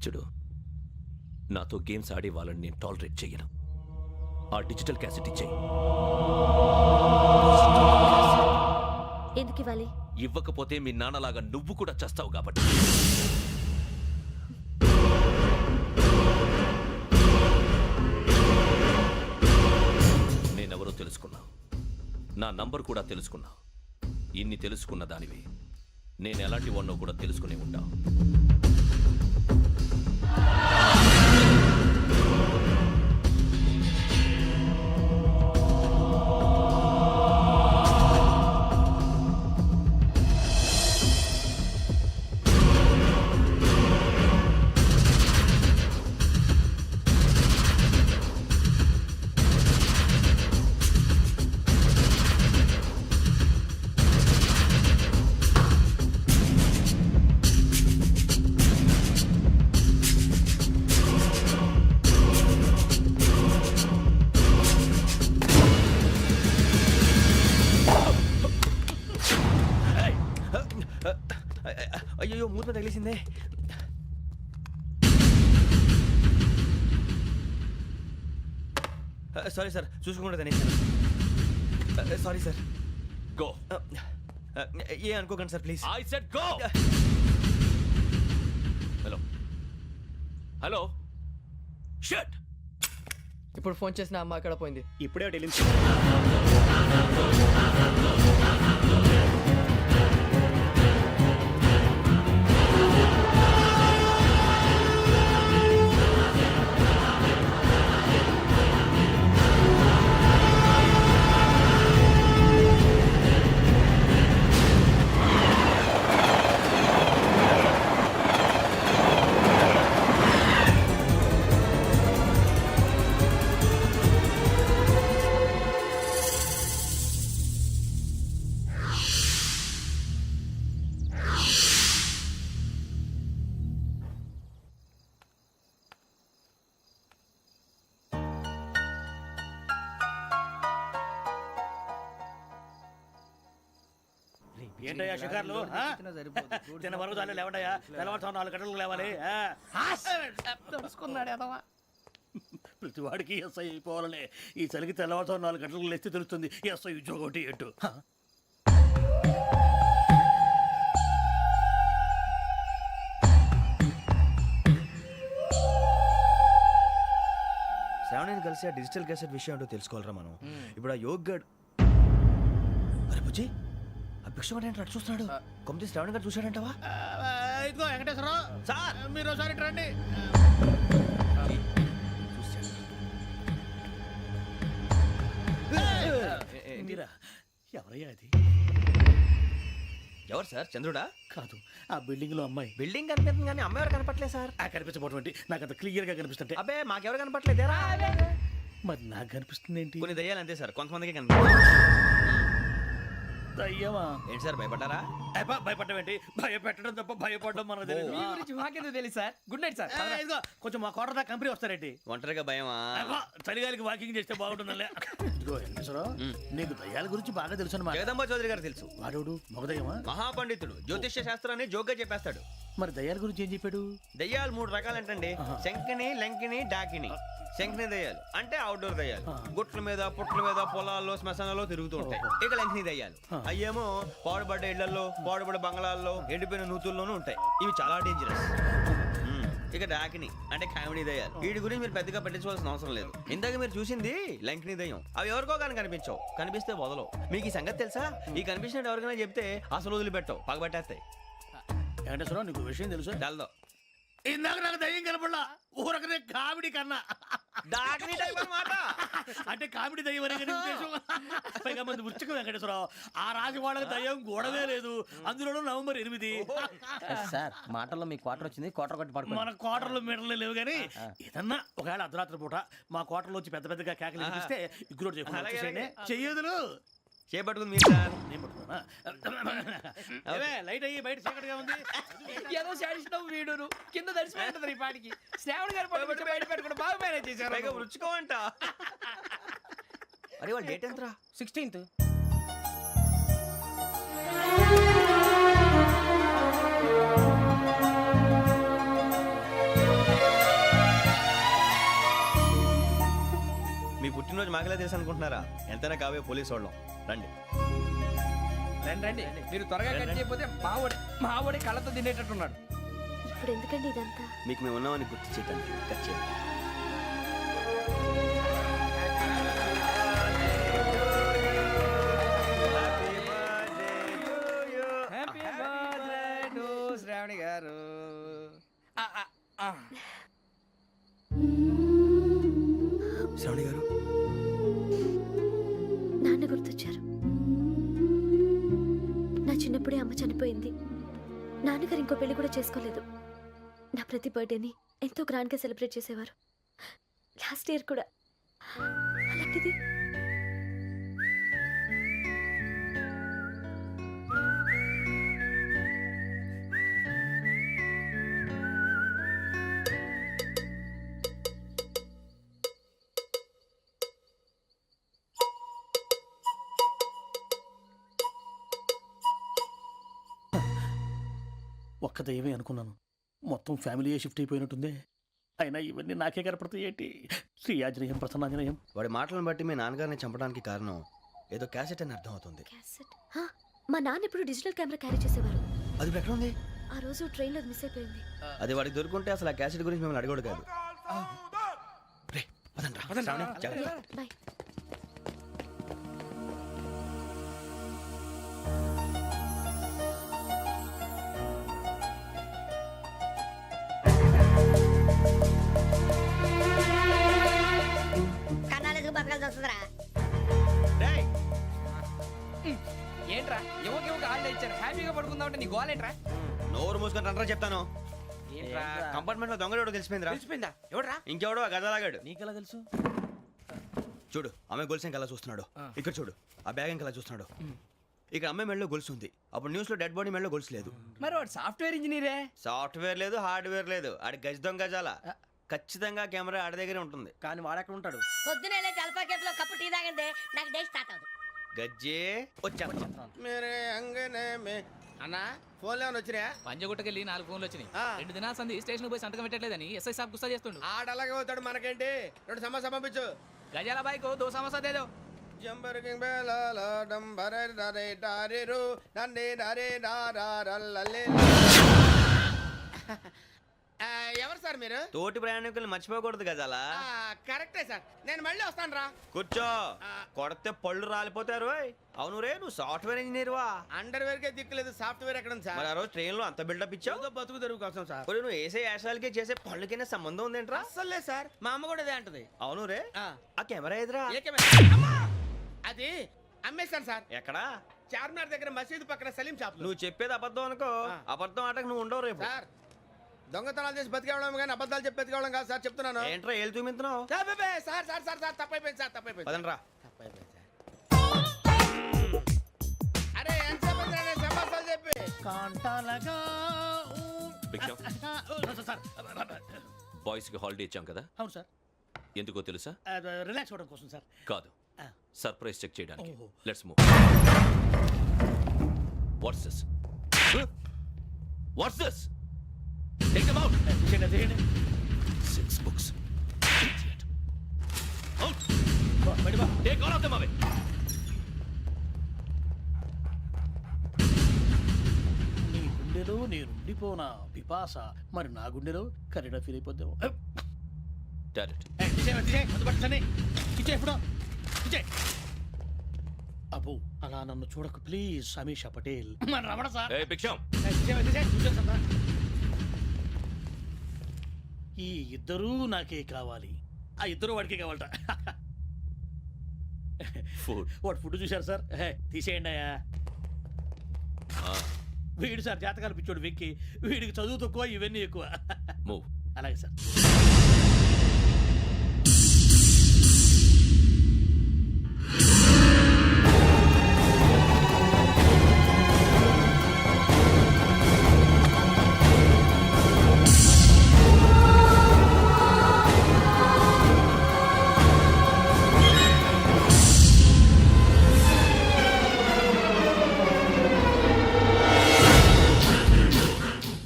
చూడు, నాతో గేమ్స్ ఆడే వాళ్ళని నేను టాలరేట్ చెయ్యను. ఆ డిజిటల్ క్యాసెట్ ఇచ్చేయి. ఎందుకు ఇవ్వాలి? ఇవ్వకపోతే మీ నాన్నలాగా నువ్వు కూడా చస్తావు కాబట్టి. నేనెవరో తెలుసుకున్నావు, నా నంబర్ కూడా తెలుసుకున్నావు. ఇన్ని తెలుసుకున్న దానివి నేను ఎలాంటి వాడినో కూడా తెలుసుకునే ఉంటావు. అయ్యో మూత తగిలేసిందే. సారీ సార్, చూసుకోకుండా తినేసాను. Sorry sir. గో. ఏ అనుకోకండి sir please. I said go. Hello hello shut. ఇప్పుడు ఫోన్ చేసిన అమ్మ అక్కడ పోయింది. ఇప్పుడే డెలివరీ. ఏంటయ్యా షికార్లు? తిన్న వరకు దాన్ని లేవండయ్యా. తెల్లవారుతాం 4 గంటలకు లేవాలి. ప్రతి వాడికి ఎస్ఐ అయిపోవాలనే ఈ చలికి తెల్లవారుతాం 4 గంటలకు లేస్తే తెలుస్తుంది ఎస్ఐ ఉద్యోగం ఒకటి ఎటు. శ్రావణిని కలిసి ఆ డిజిటల్ క్యాసెట్ విషయం ఏంటో తెలుసుకోవాలరా మనం. ఇప్పుడు ఆ యోగ్ గడ్. అరే బుజ్జి, ఆ భిక్షగాడు ఏంటి అటు చూస్తున్నాడు? కొమ్మిది శ్రావణి గారు చూశాడంటావా? ఇదిగో వెంకటేశ్వరరావు సార్, మీరు ఒకసారి రండి. ఎవరయ్యా అది? ఎవరు సార్? చంద్రుడా? కాదు, ఆ బిల్డింగ్ లో అమ్మాయి. బిల్డింగ్ కనిపిస్తుంది కానీ అమ్మాయి ఎవరు కనపట్లేదు సార్. కనిపించబోటువంటి నాకు అంత క్లియర్ గా కనిపిస్తుంటే. అబ్బే మాకెవరు కనపట్లేదేరా? మరి నాకు కనిపిస్తుంది ఏంటి? కొన్ని దయ్యాలు అంతే సార్, కొంతమందికి కనిపిస్తుంది. దయ్యమా? ఏంటి సార్ భయపడ్డారా? భయపడడం ఏంటి? భయపెట్టడం తప్ప భయపడడం మనకు తెలియదు. మీ గురించి మాకెందుకు తెలుసు సార్? Good night sir. ఇదిగో కొంచెం మా కోట దాకా కంపెనీ వస్తారేంటి? ఒంటరిగా భయమా? చలిగాలికి వాకింగ్ చేస్తే బాగుంటుందిలే. ఇదిగో వెంకటేశ్వరరావు, నీకు దయ్యాల గురించి బాగా తెలుసు అన్నమాట. జగదంబ చౌదరి గారు తెలుసు. వాడోడు మగదయ్యమా? మహాపండితుడు, జ్యోతిష్య శాస్త్రాన్ని జోగ్గా చెప్పేస్తాడు. మరి దయ్యాల గురించి ఏం చెప్పాడు? దయ్యాలు 3 రకాలంటండి. శంకిని, లంకిని, డాకిని. శంకిని దయ్యాలు అంటే అవుట్డోర్ దయ్యాలు, గుట్ల మీద పుట్ల మీద పొలాల్లో శ్మశానాల్లో తిరుగుతూ ఉంటాయి. ఇక లంకిని దయ్యాలు అయ్యేమో పాడుబడ్డ ఇళ్లలో, పాడుబడ్డ బంగ్లాల్లో, ఎండిపోయిన నూతుల్లోనూ ఉంటాయి. ఇవి చాలా డేంజరస్. ఇక డాకిని అంటే కామెడీ దయ్యాలు. వీటి గురించి మీరు పెద్దగా పట్టించుకోవాల్సిన అవసరం లేదు. ఇందాక మీరు చూసింది లంకిని దయ్యం. అవి ఎవరికో కానీ కనిపించవు, కనిపిస్తే వదలవు. మీకు ఈ సంగతి తెలుసా? ఈ కనిపించినట్టు ఎవరికైనా చెప్తే అసలు వదిలిపెట్టవు, పగబట్టేస్తాయి. వెంకటేశ్వరరావు, నీకు విషయం తెలుసు? డల్దో. ఇందాక నాకు దయ్యం కనపడలా, ఊరకనే కామెడీ కన్నా. డాకిని టైప్ అన్నమాట. అంటే కామెడీ దయ్యం అనే ఉద్దేశం. పైగా మంది ఉచ్చకం వెంకటేశ్వరరావు. ఆ రాజు వాళ్ళకి దయ్యం గొడవే లేదు, అందులోనూ నవంబర్ 8. సార్ మాటల్లో మీ క్వార్టర్ వచ్చింది, క్వార్టర్ కొట్టి పడుకో. మన క్వార్టర్లో మీటర్లు లేవు కానీ ఏదన్నా ఒకవేళ అర్ధరాత్రి పూట మా క్వార్టర్లో వచ్చి పెద్ద పెద్దగా కేకలు ఇస్తే ఇగ్గురు చెయ్యదులు చేపట్టుకుంది మీరు సార్. నేను పట్టుకున్నా. లైట్ అయ్యి బయట చీకటిగా ఉంది. ఏదో శాడిస్తావు వీడును కింద దర్శనం ఈ పాటికి. శ్రావణ్ గారు పట్టుకుంటే బయట పెట్టుకుంటే బాగా మేనేజ్ చేశారు. రుచుకోవంట. అరే వాళ్ళ డేట్ ఎంతరా? 16th. మీ పుట్టినరోజు మాకలే తెలుసు అనుకుంటున్నారా? ఎంతైనా కావే పోలీసు వాళ్ళం. రండి. రండి రండి, మీరు త్వరగా కట్ చేయకపోతే మావోడి కళ్ళతో తినేటట్టున్నాడు. ఇప్పుడు ఎందుకండి ఇదంతా? మీకు మేము ఉన్నామని గుర్తు చేయడానికి కట్ చేయండి. హ్యాపీ బర్త్డే టు శ్రావణి గారు. శ్రావణి గారు, నాన్న గుర్తొచ్చారు. నా చిన్నప్పుడే అమ్మ చనిపోయింది. నాన్నగారు ఇంకో పెళ్లి కూడా చేసుకోలేదు. నా ప్రతి బర్త్డేని ఎంతో గ్రాండ్గా సెలబ్రేట్ చేసేవారు. లాస్ట్ ఇయర్ కూడా. అలాంటిది ఒక్క దయ్యమే అనుకున్నాను, మొత్తం ఫ్యామిలీయే షిఫ్ట్ అయిపోయినట్టుందే. అయినా ఇవన్నీ నాకే కనపడతాయి ఏంటి? శ్రీ ఆంజనేయం ప్రసన్నాంజనేయం. వాడి మాటలను బట్టి మీ నాన్నగారిని చంపడానికి కారణం ఏదో క్యాసెట్ అని అర్థం అవుతుంది. క్యాసెట్. మా నాన్న ఇప్పుడు డిజిటల్ కెమెరా క్యారీ చేసేవారు. అది ఇప్పుడు ఎక్కడ ఉంది? ఆ రోజు ట్రైన్లో మిస్ అయిపోయింది. అది వాడికి దొరుకుంటే అసలు ఆ క్యాసెట్ గురించి మిమ్మల్ని అడగడు కాదు. రేయ్, పదండ్రా. శ్రావణి, జాగ్రత్త. బాయ్. ఏంట్రా ఎవరికి హాలిడే ఇచ్చారు? హ్యాపీగా పడుకుందాం అంటే నీ గోలేంట్రా? నోరు మూసుకొని రండ్రా చెప్తాను. ఏంట్రా కంపార్ట్మెంట్ లో దొంగడు తెలిసిపోయిందిరా. తెలిసిపోయిందా? ఎవడ్రా? ఇంకెవడో ఆ గదలాగాడు. నీకెలా తెలుసు? చూడు, ఆమె గొలుసు ఇంకలా చూస్తున్నాడు. ఇక్కడ చూడు, ఆ బ్యాగ్ ఇంకలా చూస్తున్నాడు. ఇక్కడ అమ్మాయి మెడలో గొలుసు ఉంది. అప్పుడు న్యూస్ లో డెడ్ బాడీ మెడలో గొలుసు లేదు. మరి వాడు సాఫ్ట్వేర్ ఇంజనీరే. సాఫ్ట్వేర్ లేదు, హార్డ్వేర్ లేదు. ఆడి గజ దొంగ గజాల. ఖచ్చితంగా కెమెరా ఆడి దగ్గరే ఉంటుంది. కానీ వాడెక్కడ ఉంటాడు? పొద్దునే జలపా కేఫ్లో కప్పు టీ తాగిందే నాకు డే స్టార్ట్ అవుతుంది. గజ్జే వచ్చా. మేరే అంగనే మే అన్నా ఫోన్లో ఏమైనా వచ్చినాయా? పంజగుట్టకెళ్ళి 4 ఫోన్లు వచ్చినాయి. 2 దినాల సంది స్టేషన్ పోయి సంతకం పెట్టలేదని ఎస్ఐ సాబ్ గుస్తా చేస్తుండు. ఆడలాగే పోతాడు, మనకేంటి? 2 సమస్య పంపించు. గజాల బైక్ 2 సమస్య దేదో. జంబరకింగ్ బేలాల డంబర డరే డారిరు నన్నే నరే నారల్లలే. ఎవరు సార్ మీరు? తోటి ప్రయాణికులు మర్చిపోకూడదు గజాల. కరెక్టే సార్, నేను మళ్ళీ వస్తాను రా. కూర్చో, కొడితే పళ్ళు రాలిపోతారు. అవును రే, నువ్వు సాఫ్ట్వేర్ ఇంజనీర్ వా? అండర్వేర్ కే దిక్కులేదు, సాఫ్ట్వేర్ ఎక్కడ ఉంది మరి సార్? ఆ రోజు ట్రైన్ లో అంత బిల్డప్ ఇచ్చావు. బతుకు తెరుగు కోసం సార్. మరి నువ్వు వేసే యాశాలకి చేసే పళ్ళకైనా సంబంధం ఉందేంట్రా? అస్సలు లేదు సార్, మా అమ్మ కూడా అదే అంటది. అవును రే, ఆ. ఆ కెమెరా ఎదురా? ఏ కెమెరా? అమ్మా! అది అమ్మేశాను సార్. ఎక్కడా? చార్మినార్ దగ్గర మసీదు పక్కన సలీం షాప్. నువ్వు చెప్పేది అబద్ధం అనుకో. అబద్ధం ఆటకు నువ్వు ఉండవు రేపు. సార్ దొంగతనాలు చేసి బతికేవడం కానీ అబద్ధాలు చెప్పి బతికేవడం కాదు సార్, చెప్తున్నాను. ఏంట్రా ఏళ్ళు చూపించినావు? Sir sir sir sir sir తప్పైపోయింది సార్, తప్పైపోయింది. పదండ్రా. తప్పైపోయింది సార్. అరే ఎంతసేపు సమాసాలు చెప్పి కాంటాలగా భిక్షం, సార్. బాయ్స్ కి హాలిడే ఇచ్చాం కదా, అవును సార్. ఎందుకో తెలుసా? రిలాక్స్ అవ్వడం కోసం సార్. కాదు, సర్ప్రైజ్ చెక్ చేయడానికి. ఓహో. Let's move. What's this? What's this? Take them out. తీయండి. 6 books. Idiot. Out. బయట బా. Take all of them away. నీ గుండెలో నేనుండిపోనా పిపాస, మరి నా గుండెలో కరీడా ఫీల్ అయిపోద్దాము. Direct. అబ్బో అలా నన్ను చూడకు please, Sameesha Patel. Ramana sir. Hey, భిక్షం. ఈ ఇద్దరూ నాకే కావాలి, ఆ ఇద్దరు వాడికే కావాలట. Food. వాడు ఫుడ్ చూశారు సార్. తీసేయండి అయ్యా. వీడు సార్ జాతకాలు పిచ్చోడు వెక్కి, వీడికి చదువు తక్కువ, ఇవన్నీ ఎక్కువ. Move. అలాగే సార్.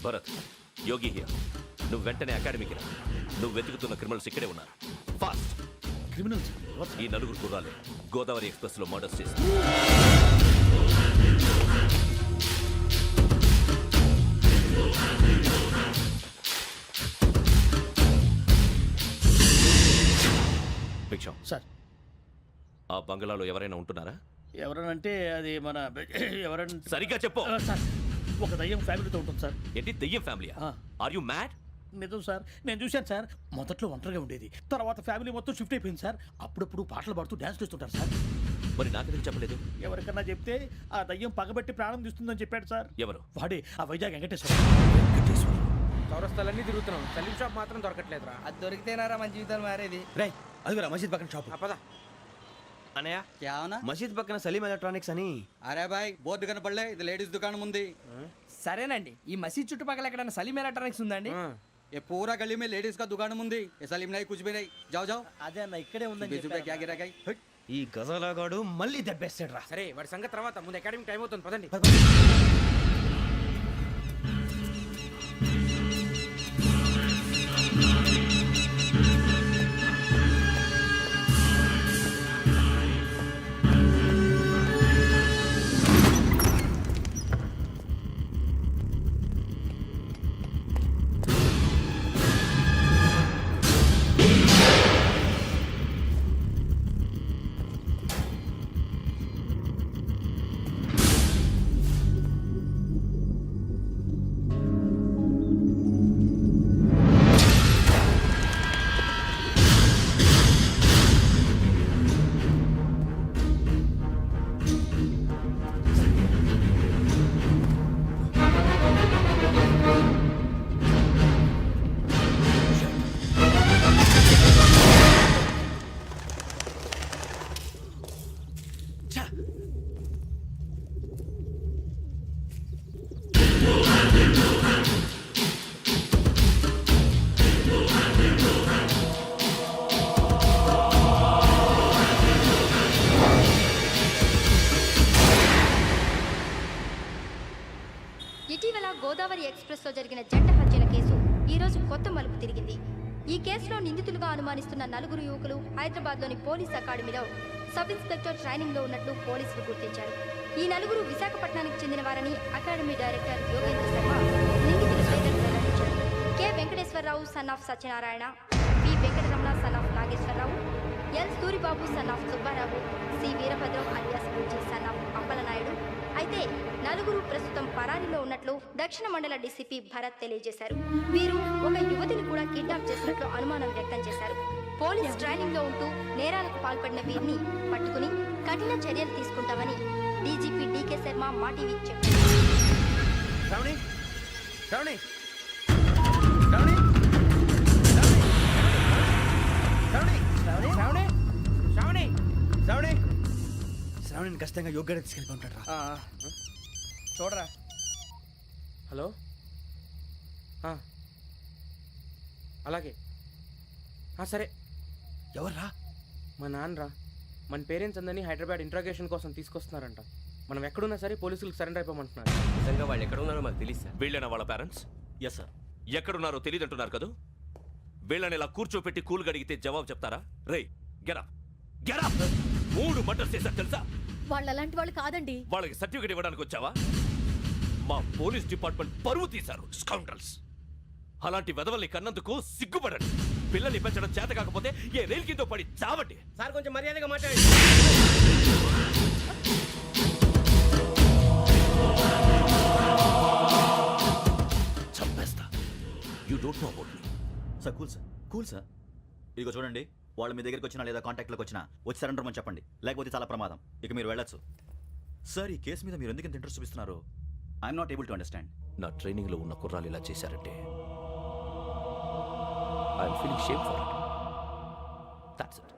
Bharat, Yogi here. నువ్వు వెంటనే అకాడమీకి రా. నువ్వు వెతుకుతున్న క్రిమినల్స్ ఇక్కడే ఉన్నారు. ఫాస్ట్. క్రిమినల్స్. ఈ నలుగురు కుర్రాలే గోదావరి ఎక్స్ప్రెస్ లో మర్డర్స్ చేస్తారు. భిక్షం సార్ ఆ బంగ్లాలో ఎవరైనా ఉంటున్నారా? ఎవరనంటే అది మన ఎవరంటే సరిగ్గా చెప్పు. సార్ ఒక దయ్యం ఫ్యామిలీతో ఉంటుంది సార్. ఏంటి దెయ్యం ఫ్యామిలీ? Are you mad? నిజం సార్, నేను చూశాను సార్. మొదట్లో ఒంటరిగా ఉండేది, తర్వాత ఫ్యామిలీ మొత్తం షిఫ్ట్ అయిపోయింది సార్. అప్పుడప్పుడు పాటలు పాడుతూ డ్యాన్స్ చేస్తుంటారు సార్. మరి నాకెందుకు చెప్పలేదు? ఎవరికన్నా చెప్తే ఆ దయ్యం పగబెట్టి ప్రాణం తీస్తుందని చెప్పాడు సార్. ఎవరు? వాడే ఆ వైజాగ్ వెంకటేశ్వర. చౌరస్తాలన్నీ తిరుగుతున్నాం, సలీం షాప్ మాత్రం దొరకట్లేదురా. అది దొరికితేనారా మన జీవితాలు మారేది. రే అదిగురా మసీద్ పక్కన షాప్. పద. అనయ్య क्या होना? మసీద్ పక్కన సలీం ఎలక్ట్రానిక్స్ అని. అరే బాయ్ బోర్డు కనపడలే, ఇది లేడీస్ దుకాణం ఉంది. సరేనండి, ఈ మసీద్ చుట్టుపక్కల ఎక్కడైనా సలీం ఎలక్ట్రానిక్స్ ఉందండి? ये पूरा गली में लेडीज का दुकान मुंदी, ये सलीम नहीं कुछ भी नहीं. जाओ जाओ. అదే అన్న ఇక్కడే ఉందని बीस रुपए क्या गिरा गई? ఈ గజాలగాడు మళ్ళీ దెబ్బేస్తాడు రా. సరే వాడి సంగతి తర్వాత, ముందు అకాడమిక్ టైం అవుతుంది, పదండి. ఇటీవల గోదావరి ఎక్స్ప్రెస్లో జరిగిన జంట హత్యల కేసు ఈరోజు కొత్త మలుపు తిరిగింది. ఈ కేసులో నిందితులుగా అనుమానిస్తున్న నలుగురు యువకులు హైదరాబాద్లోని పోలీస్ అకాడమీలో సబ్ ఇన్స్పెక్టర్ ట్రైనింగ్లో ఉన్నట్లు పోలీసులు గుర్తించారు. ఈ నలుగురు విశాఖపట్నానికి చెందిన వారని అకాడమీ డైరెక్టర్ యోగేంద్ర శర్మ నిందితుల పేర్లను వెల్లడించారు. K Venkateswararao son of Satyanarayana, P Venkataramana son of Nageswararao, L Suribabu son of Subbarao, C Veerabhadram alias Bujji son of Appalanaidu. అయితే నలుగురు ప్రస్తుతం పరారీలో ఉన్నట్లు దక్షిణ మండల డీసీపీ భరత్ తెలియజేశారు. వీరు ఒక యువతిని కూడా కిడ్నాప్ చేసినట్లు అనుమానం వ్యక్తం చేశారు. పోలీస్ ట్రైనింగ్ లో ఉంటూ నేరాలకు పాల్పడిన వీరిని పట్టుకుని కఠిన చర్యలు తీసుకుంటామని డీజీపీ డీకే శర్మ మా టీవీకి చెప్పారు. శ్రావణి శ్రావణి శ్రావణి శ్రావణి శ్రావణి శ్రావణి శ్రావణి శ్రావణిని ఖచ్చితంగా యోగ్యత తీసుకెళ్ళి ఉంటాడు రా. చూడరా. హలో. అలాగే సరే. ఎవర్రా? మా నాన్నరా. మన పేరెంట్స్ అందరినీ హైదరాబాద్ ఇంట్రాగేషన్ కోసం తీసుకొస్తున్నారంట. మనం ఎక్కడున్నా సరే పోలీసులకు సరెండర్ అయిపోమంటున్నారు. నిజంగా వాళ్ళు ఎక్కడ ఉన్నారో మాకు తెలియదు సార్. వీళ్ళేనా వాళ్ళ పేరెంట్స్? Yes sir. ఎక్కడున్నారో తెలియదంటున్నారు కదా. వీళ్ళని ఇలా కూర్చోపెట్టి కూల్ గడిగితే జవాబు చెప్తారా? రే గెటప్ గెటప్. 3 మర్డర్స్ చేశారు తెలుసా? వాళ్ళు అలాంటి వాళ్ళు కాదండి. వాళ్ళకి సర్టిఫికేట్ ఇవ్వడానికి వచ్చావా? మా పోలీస్ డిపార్ట్మెంట్ పరువు తీశారు స్కౌండ్రల్స్. అలాంటి వెధవల్ని కన్నందుకు సిగ్గుపడండి. పిల్లల్ని పెంచడం చేత కాకపోతే ఏ రైలు కింద పడి చావండి. సార్ కొంచెం మర్యాదగా మాట్లాడండి. చంపేస్తా. You don't know about me. Sir cool sir. ఇదిగో చూడండి, వాళ్ళు మీ దగ్గరికి వచ్చినా లేదా కాంటాక్ట్లోకి వచ్చినా వచ్చి సరెండర్ అని చెప్పండి, లేకపోతే చాలా ప్రమాదం. ఇక మీరు వెళ్ళొచ్చు. సార్, ఈ కేసు మీద మీరు ఎందుకు ఇంత ఇంట్రెస్ట్ చూపిస్తున్నారు? I'm not able to understand. నా ట్రైనింగ్ లో ఉన్న కుర్రాలు ఇలా చేశారంటే I'm feeling shame for it. That's it.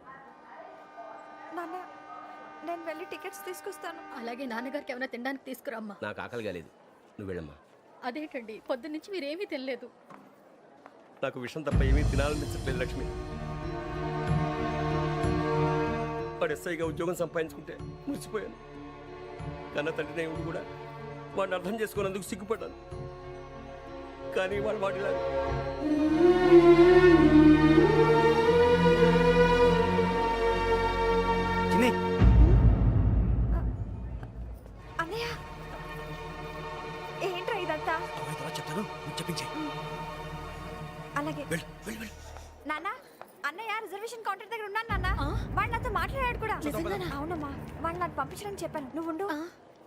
నాన్న, నేను వెళ్ళి టికెట్స్ తీసుకొస్తాను. అలాగే నాన్నగారికి ఏమైనా తినడానికి తీసుకురామ్మా. నాకు ఆకలి కాలేదు, నువ్వు వెళ్ళమ్మా. అదేంటండి, పొద్దున్నుంచి మీరేమీ తినలేదు. నాకు విషయం తప్ప ఏమీ తినాలనిపించట్లేదు లక్ష్మి. వాడు ఎస్ఐగా ఉద్యోగం సంపాదించుకుంటే మురిసిపోయాను. కన్న తండ్రి నేను కూడా వాడిని అర్థం చేసుకున్నందుకు సిగ్గుపడ్డాను. కానీ వాడిలా నాకు పంపించడానికి చెప్పాను నువ్వు ఉండు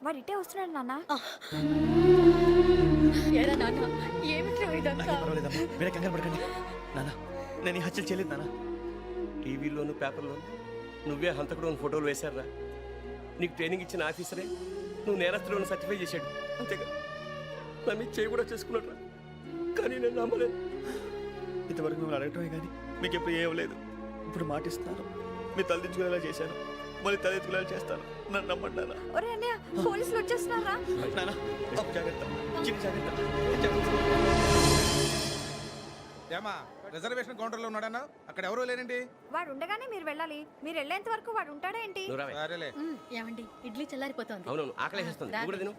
వాడు ఇట్టే వస్తున్నాడు నాన్న పర్వాలేదమ్మా మీరే కంగారు పడకండి నాన్న నేను ఈ హత్యలు చేయలేదు నాన్న. టీవీలోను పేపర్లోను నువ్వే హంతకుడు ఫోటోలు వేశారా? నీకు ట్రైనింగ్ ఇచ్చిన ఆఫీసరే నువ్వు నేరస్తులను సర్టిఫై చేశాడు. అంతేగా నన్ను చేయి కూడా చేసుకున్నాడు. కానీ నేను నమ్మలేదు. ఇంతవరకు మిమ్మల్ని అడగటమే కానీ మీకు ఎప్పుడు ఏం లేదు. ఇప్పుడు మాటిస్తున్నాను, మీ తలదించుకునేలా చేశాను, మళ్ళీ తలెత్తుకునేలా చేస్తాను. నన్ను నమ్మండి నాన్న. ఒరే అన్నయ్య పోలీసులు వచ్చేస్తున్నారా నాన్న జాగ్రత్త, చిన్న జాగ్రత్త. ఏమా రిజర్వేషన్ కౌంటర్లో ఉన్నాడన్నా? అక్కడ ఎవరూ లేనండి. వాడు ఉండగానే మీరు వెళ్ళాలి. మీరు వెళ్ళేంత వరకు వాడు ఉంటాడా ఏంటి? నువ్వు రావే. సరేలే. ఏమండి ఇడ్లీ చల్లారిపోతుంది. అవునవును ఆకలేసేస్తుంది. నువ్వు కూడా తిను.